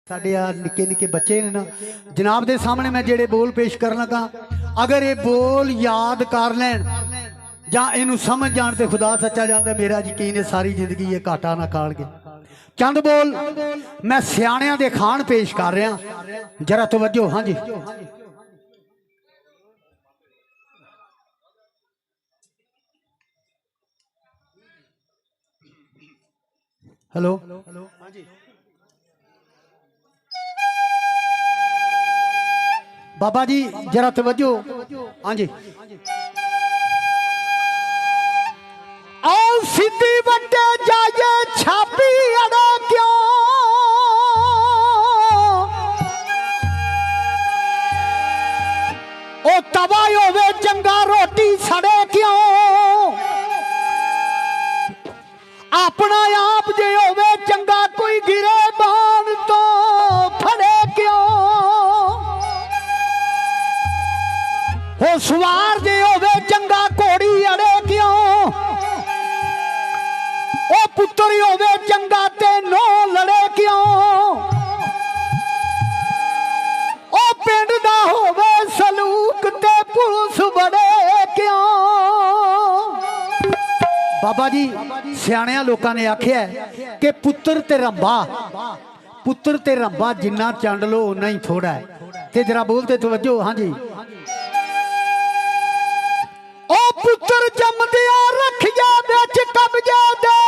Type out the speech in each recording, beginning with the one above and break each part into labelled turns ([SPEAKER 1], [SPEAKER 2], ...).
[SPEAKER 1] साडे निक्के निक्के बच्चे ने ना जनाब दे सामने मैं जेड़े बोल पेश कर लगा, अगर ये बोल याद कर लैन जां इनू समझ जान ते खुदा सच्चा जानदा मेरा यकीन है सारी जिंदगी ये घाटा ना खाणगे। चंद बोल मैं सियाणियां दे खान पेश कर रहा, जरा तवज्जो। हाँ जी, हेलो हाँ जी बाबा जी जरा तवज्जो। हाँ जी, आओ सीधी बंटे जाए छापी अड़े क्यों, ओ तवा होवे चंगा रोटी सड़े क्यों, अपना आप जे होवे चंगा कोई गिरे बाण तो फड़े क्यों, हो सवार जे होवे चंगा घोड़ी अड़े क्यों, ओ पुत्र होवे चंगा ते नो लड़े क्यों, ओ पिंड दा होवे सलूक ते पुलिस बड़े क्यों। बाबा जी सियाणियां लोकां ने आख्या कि पुत्र ते रंबा जिन्ना चंड लो उन्ना ही थोड़ा है। ते जरा बोलते तवज्जो। हाँ जी, ओ पुत्र जमदिया रखिया बिच कब्जे दे,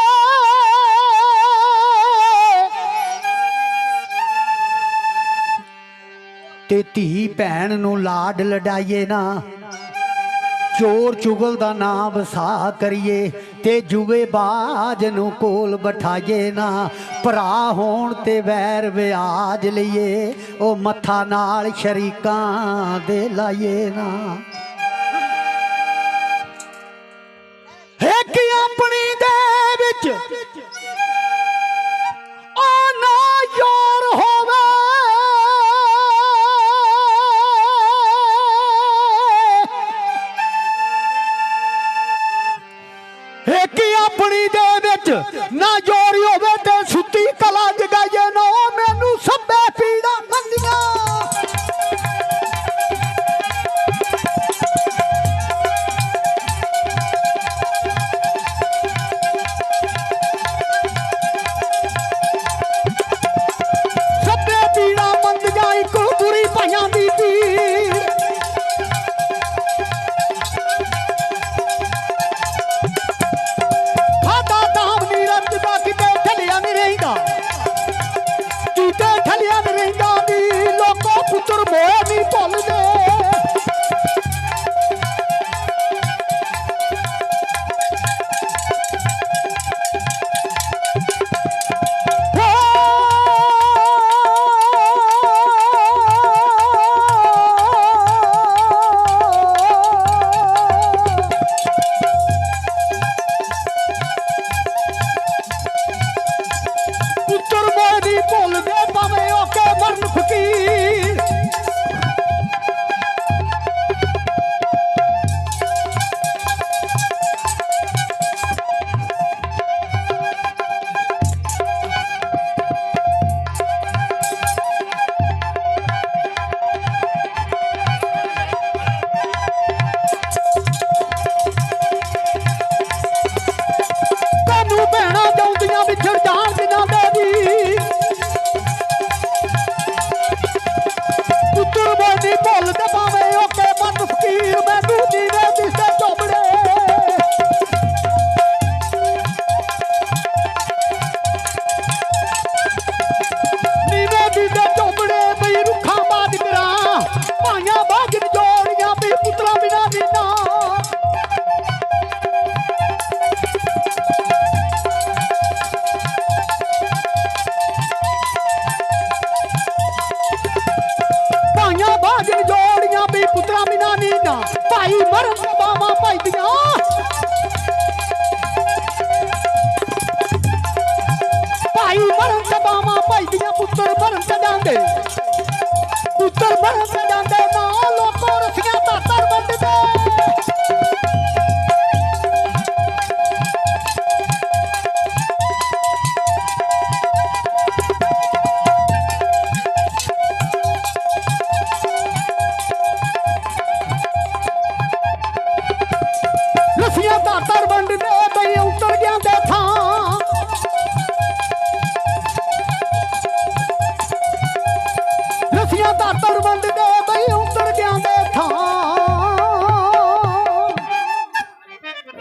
[SPEAKER 1] ते धी भैन नू लाड लडाइए ना, चोर चुगल दा नाम वसा करिए, ते जुए बाज नू कोल बिठाइए ना, भरा होण ते वैर व्याज लईए, ओ मत्था नाल शरीकां दे लाइए ना। एक अपनी दे विच ओ ना यार होवे, एक अपनी दे विच ना जोरी होवे, ते सुती कला जगाइए नो मैनू सभे पीड़ा मंदियां।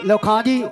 [SPEAKER 1] ਲਓ ਖਾਂ ਜੀ